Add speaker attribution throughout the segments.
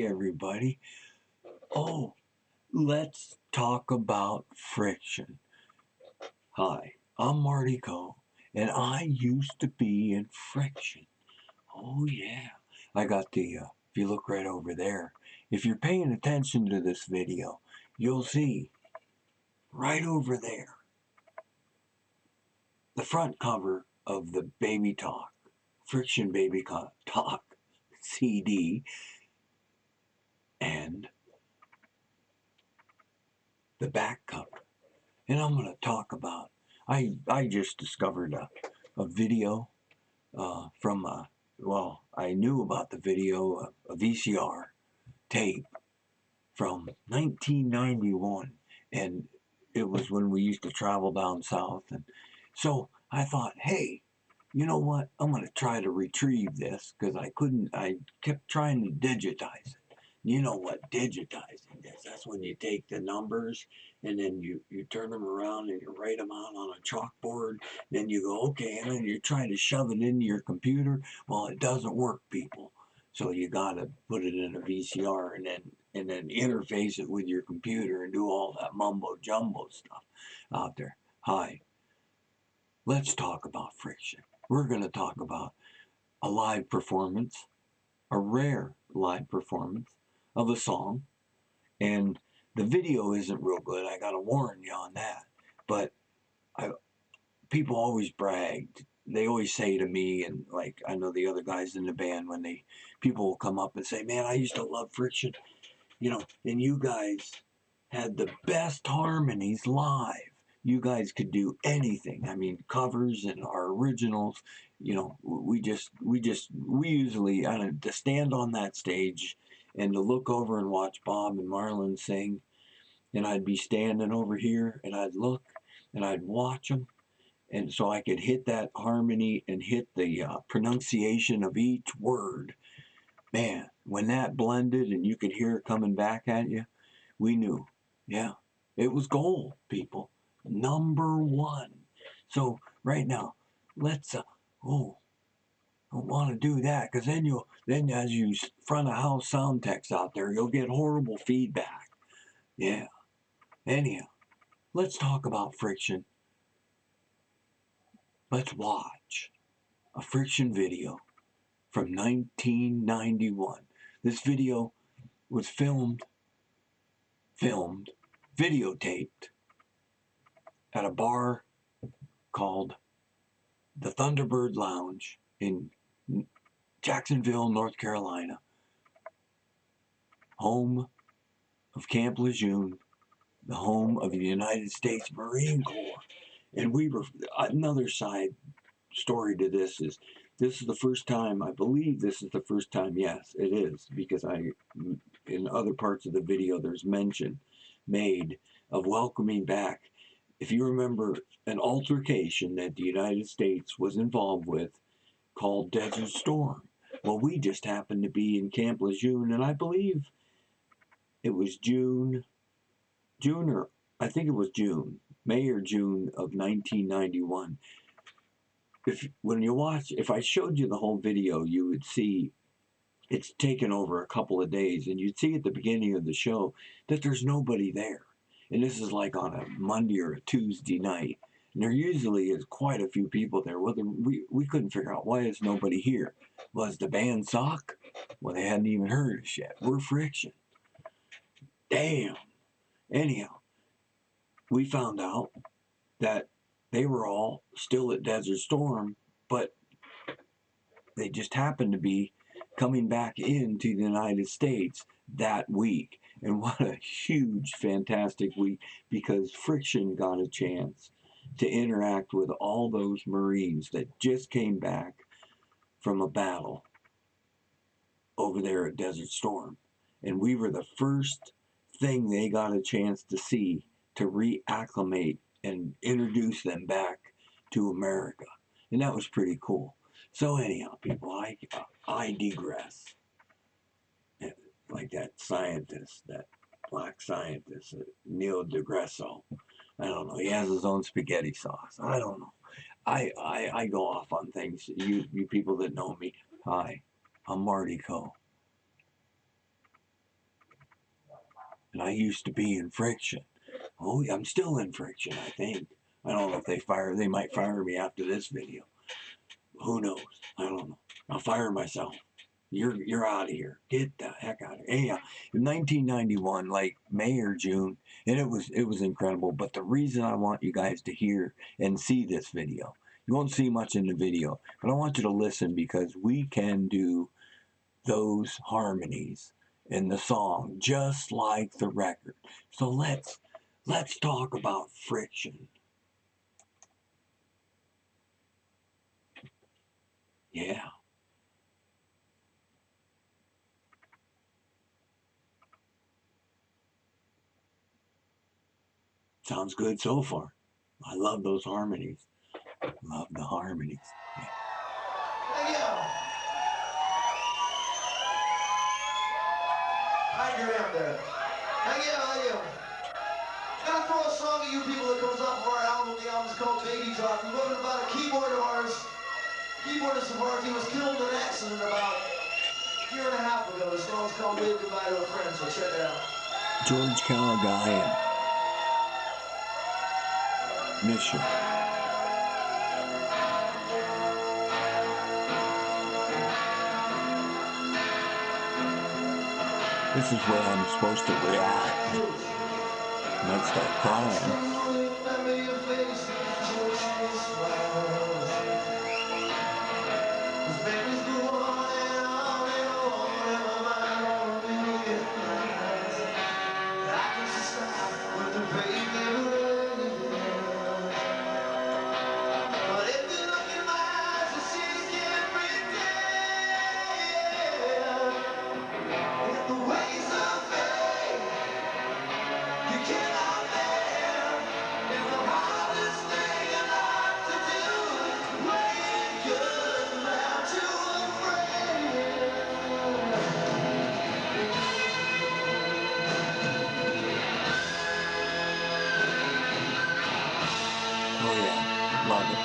Speaker 1: everybody. Oh, let's talk about friction. Hi, I'm Marty Coe, and I used to be in friction. Oh, yeah. I got the, if you look right over there, if you're paying attention to this video, you'll see right over there the front cover of the Baby Talk, Friction Baby Talk CD, and the back cover. And I'm going to talk about, I just discovered a video from, well, I knew about the video, a VCR tape from 1991. And it was when we used to travel down south. And so I thought, hey, you know what? I'm going to try to retrieve this because I kept trying to digitize it. You know what digitizing is? That's when you take the numbers and then you turn them around and you write them out on a chalkboard. Then you go, okay, and then you're trying to shove it into your computer. Well, it doesn't work, people. So you got to put it in a VCR and then interface it with your computer and do all that mumbo jumbo stuff out there. Hi, let's talk about friction. We're going to talk about a live performance, a rare live performance of a song. And the video isn't real good. I got to warn you on that. But people always bragged. They always say to me, and like I know the other guys in the band, when people will come up and say, man, I used to love Friction, and you guys had the best harmonies live. You guys could do anything. I mean, covers and our originals. We usually, to stand on that stage and to look over and watch Bob and Marlon sing, and I'd be standing over here and I'd look and I'd watch them, and so I could hit that harmony and hit the pronunciation of each word. Man, when that blended and you could hear it coming back at you, we knew, yeah, it was gold, people. Number one. So right now, let's don't want to do that because then as you front of house sound techs out there, you'll get horrible feedback. Yeah. Anyhow, let's talk about friction. Let's watch a friction video from 1991. This video was videotaped at a bar called the Thunderbird Lounge in Jacksonville, North Carolina, home of Camp Lejeune, the home of the United States Marine Corps. And another side story to this is the first time, I believe this is the first time, yes, it is, because in other parts of the video, there's mention made of welcoming back, if you remember, an altercation that the United States was involved with called Desert Storm. Well, we just happened to be in Camp Lejeune, and I believe it was I think it was June, May or June of 1991. If I showed you the whole video, you would see it's taken over a couple of days, and you'd see at the beginning of the show that there's nobody there. And this is like on a Monday or a Tuesday night. And there usually is quite a few people there. Well, we couldn't figure out why is nobody here. Was the band suck? Well, they hadn't even heard us yet. We're Friction. Damn. Anyhow, we found out that they were all still at Desert Storm, but they just happened to be coming back into the United States that week. And what a huge, fantastic week, because Friction got a chance to interact with all those Marines that just came back from a battle over there at Desert Storm. And we were the first thing they got a chance to see to reacclimate and introduce them back to America. And that was pretty cool. So anyhow, people, I digress. Like that scientist, that black scientist, Neil deGrasse. I don't know. He has his own spaghetti sauce. I don't know. I go off on things. You people that know me, hi, I'm Marty Coe. and I used to be in Friction. Oh, I'm still in Friction, I think. I don't know if they might fire me after this video. Who knows? I don't know. I'll fire myself. You're out of here. Get the heck out of here. Yeah, in 1991, like May or June, and it was incredible. But the reason I want you guys to hear and see this video, you won't see much in the video, but I want you to listen because we can do those harmonies in the song just like the record. So let's talk about Friction. Yeah. Sounds good so far. I love those harmonies. Love the harmonies. Yeah.
Speaker 2: Hey, yo. Hi, you're out there. Hey, yo, hey, yo. Gonna throw a song at you people that comes off of our album. The album's called Baby Talk. We wrote it about a keyboardist of ours. He was killed in an accident about a year and a half ago. The song's called Wave Goodbye to a Friend, so check it out.
Speaker 1: George Callaghan. Miss you. This is where I'm supposed to react. Might start crying. Oh yeah, love it.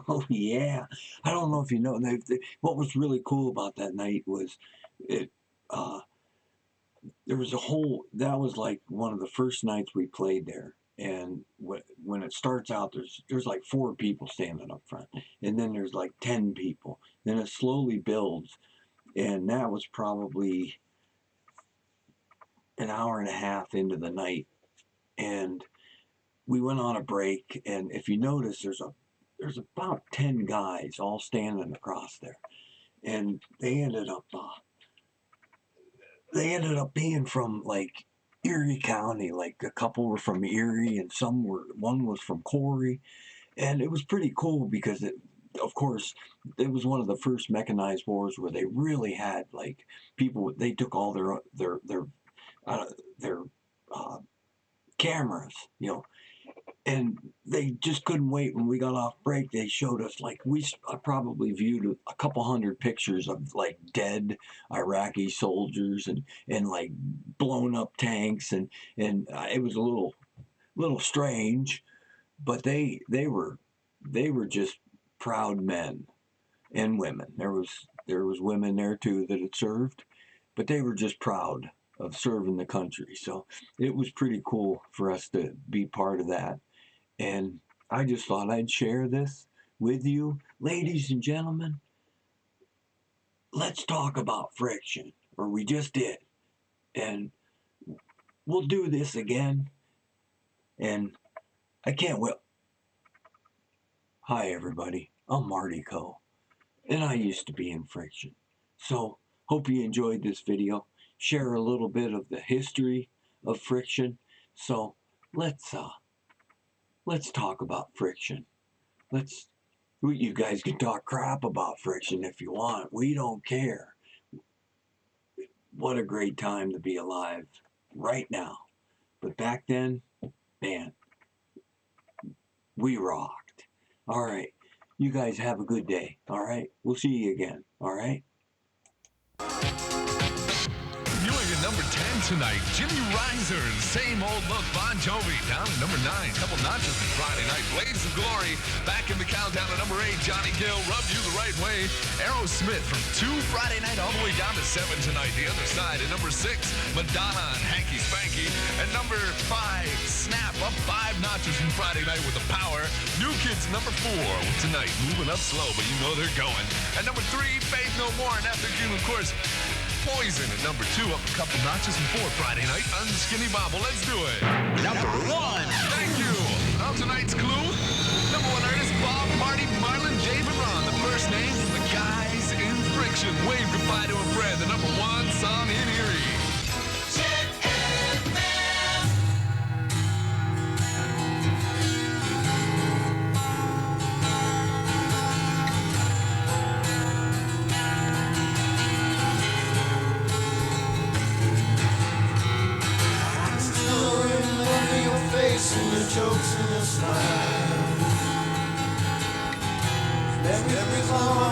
Speaker 1: Oh yeah, I don't know if you know. What was really cool about that night was it. Uh, there was a whole. That was like one of the first nights we played there, and when it starts out, there's like 4 people standing up front, and then there's like 10 people. Then it slowly builds, and that was probably an hour and a half into the night, and we went on a break. And if you notice, there's about 10 guys all standing across there, and they ended up being from like Erie County. Like a couple were from Erie, and one was from Corey, and it was pretty cool because of course, it was one of the first mechanized wars where they really had like people. They took all uh, their uh, cameras, and they just couldn't wait. When we got off break, they showed us like I probably viewed a couple hundred pictures of like dead Iraqi soldiers and like blown up tanks, and it was a little strange, but they were just proud men and women. There was women there too that had served, but they were just proud of serving the country. So it was pretty cool for us to be part of that. And I just thought I'd share this with you. Ladies and gentlemen, let's talk about friction, or we just did. And we'll do this again. And I can't wait. Hi, everybody. I'm Marty Coe, and I used to be in friction. So, hope you enjoyed this video. Share a little bit of the history of friction. So, let's talk about friction. Let's You guys can talk crap about friction if you want. We don't care. What a great time to be alive right now. But back then, man, we rocked. All right. You guys have a good day. All right. We'll see you again. All right.
Speaker 3: Debuting at number 10 tonight, Jimmy Reiser and Same Old Look, Bon Jovi. Down at number 9, couple notches from Friday night, Blaze of Glory. Back in the countdown at number 8, Johnny Gill, Rub You the Right Way. Aerosmith from 2 Friday night all the way down to 7 tonight. The Other Side at number 6, Madonna and Hanky Spanky. At number 5, Snap, up 5 notches from Friday night with The Power. New Kids number 4 with Tonight, moving up slow, but you know they're going. At number 3, Faith No More, and after June, of course, Poison at number 2, up a couple notches from 4 Friday night. Unskinny Bobble, let's do it.
Speaker 4: Number 1.
Speaker 3: Thank you. Now tonight's clue. Number 1 artist, Bob, Marty, Marlon, Dave, and Ron. The first names of the guys in friction. Wave goodbye to a friend. The number 1 song in Erie.
Speaker 2: And your jokes and your smile. Every time